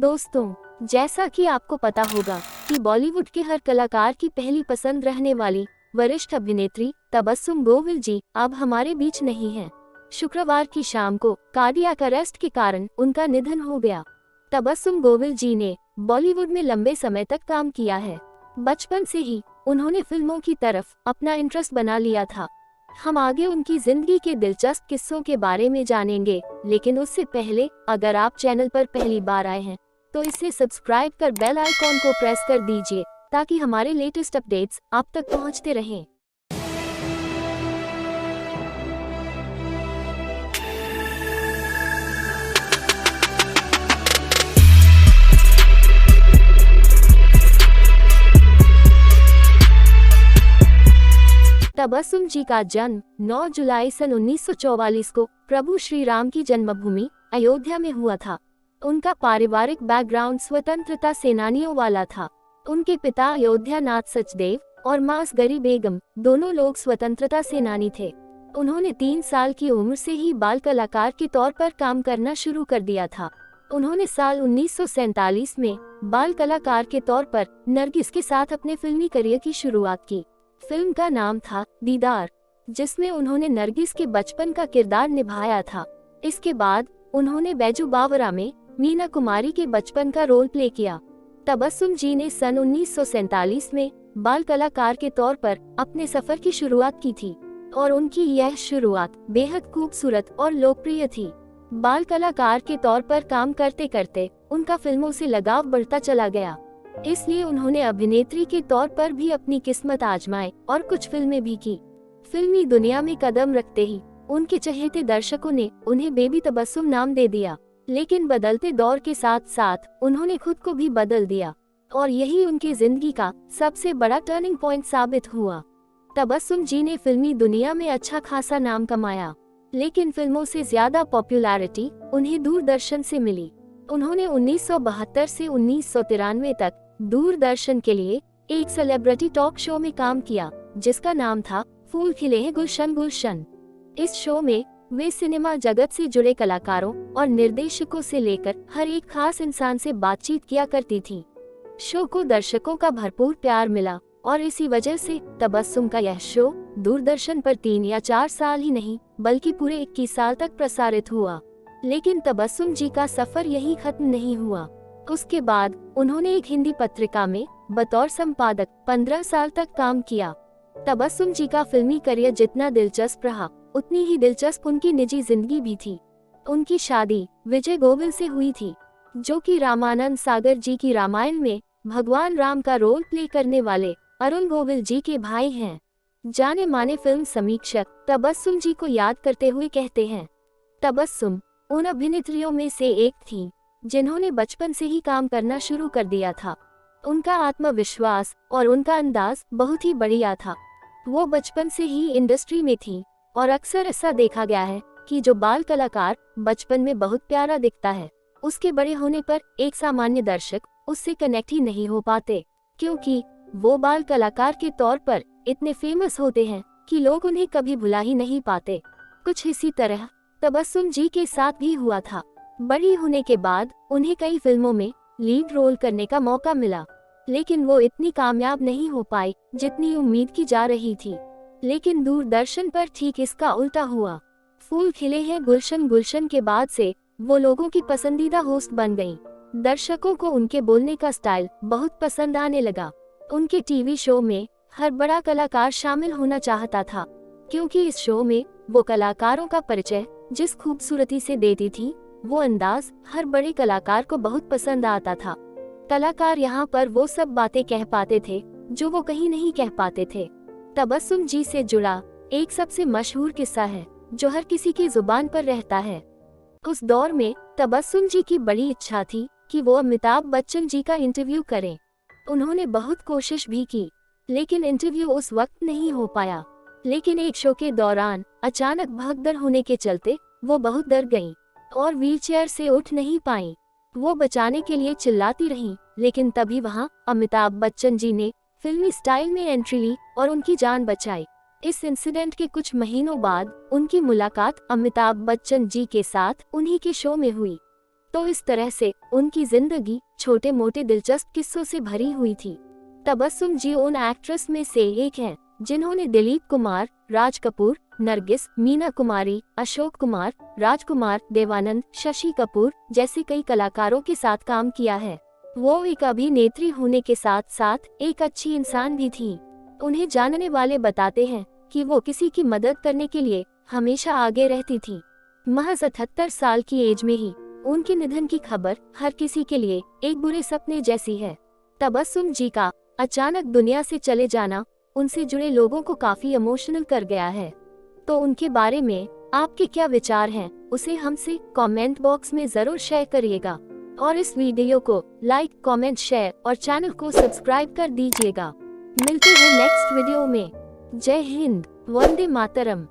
दोस्तों, जैसा कि आपको पता होगा कि बॉलीवुड के हर कलाकार की पहली पसंद रहने वाली वरिष्ठ अभिनेत्री तबस्सुम गोविल जी अब हमारे बीच नहीं हैं। शुक्रवार की शाम को कार्डियक अरेस्ट के कारण उनका निधन हो गया। तबस्सुम गोविल जी ने बॉलीवुड में लंबे समय तक काम किया है। बचपन से ही उन्होंने फिल्मों की तरफ अपना इंटरेस्ट बना लिया था। हम आगे उनकी जिंदगी के दिलचस्प किस्सों के बारे में जानेंगे, लेकिन उससे पहले अगर आप चैनल पर पहली बार आए हैं तो इसे सब्सक्राइब कर बेल आइकॉन को प्रेस कर दीजिए ताकि हमारे लेटेस्ट अपडेट्स आप तक पहुंचते रहें। तबस्सुम जी का जन्म 9 जुलाई सन 1944 को प्रभु श्री राम की जन्मभूमि अयोध्या में हुआ था। उनका पारिवारिक बैकग्राउंड स्वतंत्रता सेनानियों वाला था। उनके पिता अयोध्या नाथ सचदेव और मां असगरी बेगम दोनों लोग स्वतंत्रता सेनानी थे। उन्होंने 3 साल की उम्र से ही बाल कलाकार के तौर पर काम करना शुरू कर दिया था। उन्होंने साल 1947 में बाल कलाकार के तौर पर नरगिस के साथ अपने फिल्मी करियर की शुरुआत की। फिल्म का नाम था दीदार, जिसमें उन्होंने नरगिस के बचपन का किरदार निभाया था। इसके बाद उन्होंने बैजू बावरा में मीना कुमारी के बचपन का रोल प्ले किया। तबस्सुम जी ने सन 1947 में बाल कलाकार के तौर पर अपने सफर की शुरुआत की थी और उनकी यह शुरुआत बेहद खूबसूरत और लोकप्रिय थी। बाल कलाकार के तौर पर काम करते करते उनका फिल्मों से लगाव बढ़ता चला गया, इसलिए उन्होंने अभिनेत्री के तौर पर भी अपनी किस्मत आजमाई और कुछ फिल्में भी की। फिल्मी दुनिया में कदम रखते ही उनके चहेते दर्शकों ने उन्हें बेबी तबस्सुम नाम दे दिया, लेकिन बदलते दौर के साथ साथ उन्होंने खुद को भी बदल दिया और यही उनकी जिंदगी का सबसे बड़ा टर्निंग पॉइंट साबित हुआ। तबस्सुम जी ने फिल्मी दुनिया में अच्छा खासा नाम कमाया, लेकिन फिल्मों से ज्यादा पॉपुलैरिटी उन्हें दूरदर्शन से मिली। उन्होंने 1972 से 1993 तक दूरदर्शन के लिए एक सेलिब्रिटी टॉक शो में काम किया, जिसका नाम था फूल खिले हैं गुलशन गुलशन। इस शो में वे सिनेमा जगत से जुड़े कलाकारों और निर्देशकों से लेकर हर एक खास इंसान से बातचीत किया करती थी। शो को दर्शकों का भरपूर प्यार मिला और इसी वजह से तबस्सुम का यह शो दूरदर्शन पर 3 या 4 साल ही नहीं बल्कि पूरे 21 साल तक प्रसारित हुआ। लेकिन तबस्सुम जी का सफर यही खत्म नहीं हुआ। उसके बाद उन्होंने एक हिंदी पत्रिका में बतौर संपादक 15 साल तक काम किया। तबस्सुम जी का फिल्मी करियर जितना दिलचस्प रहा, उतनी ही दिलचस्प उनकी निजी जिंदगी भी थी। उनकी शादी विजय गोविल से हुई थी, जो कि रामानंद सागर जी की रामायण में भगवान राम का रोल प्ले करने वाले अरुण गोविल जी के भाई हैं। जाने माने फिल्म समीक्षक तबस्सुम जी को याद करते हुए कहते हैं, तबस्सुम उन अभिनेत्रियों में से एक थी जिन्होंने बचपन से ही काम करना शुरू कर दिया था। उनका आत्मविश्वास और उनका अंदाज बहुत ही बढ़िया था। वो बचपन से ही इंडस्ट्री में थी और अक्सर ऐसा देखा गया है कि जो बाल कलाकार बचपन में बहुत प्यारा दिखता है, उसके बड़े होने पर एक सामान्य दर्शक उससे कनेक्ट ही नहीं हो पाते, क्योंकि वो बाल कलाकार के तौर पर इतने फेमस होते हैं कि लोग उन्हें कभी भुला ही नहीं पाते। कुछ इसी तरह तबस्सुम जी के साथ भी हुआ था। बड़ी होने के बाद उन्हें कई फिल्मों में लीड रोल करने का मौका मिला, लेकिन वो इतनी कामयाब नहीं हो पाई जितनी उम्मीद की जा रही थी। लेकिन दूरदर्शन पर ठीक इसका उल्टा हुआ। फूल खिले हैं गुलशन गुलशन के बाद से वो लोगों की पसंदीदा होस्ट बन गईं। दर्शकों को उनके बोलने का स्टाइल बहुत पसंद आने लगा। उनके टीवी शो में हर बड़ा कलाकार शामिल होना चाहता था, क्योंकि इस शो में वो कलाकारों का परिचय जिस खूबसूरती से देती थी, वो अंदाज हर बड़े कलाकार को बहुत पसंद आता था। कलाकार यहाँ पर वो सब बातें कह पाते थे जो वो कहीं नहीं कह पाते थे। तबस्सुम जी से जुड़ा एक सबसे मशहूर किस्सा है जो हर किसी की जुबान पर रहता है। उस दौर में तबस्सुम जी की बड़ी इच्छा थी कि वो अमिताभ बच्चन जी का इंटरव्यू करें। उन्होंने बहुत कोशिश भी की, लेकिन इंटरव्यू उस वक्त नहीं हो पाया। लेकिन एक शो के दौरान अचानक भगदड़ होने के चलते वो बहुत डर गईं और व्हीलचेयर से उठ नहीं पाईं। वो बचाने के लिए चिल्लाती रहीं, लेकिन तभी वहां अमिताभ बच्चन जी ने फिल्मी स्टाइल में एंट्री ली और उनकी जान बचाई। इस इंसिडेंट के कुछ महीनों बाद उनकी मुलाकात अमिताभ बच्चन जी के साथ उन्हीं के शो में हुई। तो इस तरह से उनकी जिंदगी छोटे मोटे दिलचस्प किस्सों से भरी हुई थी। तबस्सुम जी उन एक्ट्रेस में से एक हैं जिन्होंने दिलीप कुमार, राज कपूर, नरगिस, मीना कुमारी, अशोक कुमार, राजकुमार, देवानंद, शशि कपूर जैसे कई कलाकारों के साथ काम किया है। वो एक अभिनेत्री होने के साथ साथ एक अच्छी इंसान भी थी। उन्हें जानने वाले बताते हैं कि वो किसी की मदद करने के लिए हमेशा आगे रहती थी। महज 78 साल की एज में ही उनके निधन की खबर हर किसी के लिए एक बुरे सपने जैसी है। तबस्सुम जी का अचानक दुनिया से चले जाना उनसे जुड़े लोगों को काफी इमोशनल कर गया है। तो उनके बारे में आपके क्या विचार हैं, उसे हमसे कमेंट बॉक्स में जरूर शेयर करिएगा और इस वीडियो को लाइक, कमेंट, शेयर और चैनल को सब्सक्राइब कर दीजिएगा। मिलते हैं नेक्स्ट वीडियो में। जय हिंद, वंदे मातरम।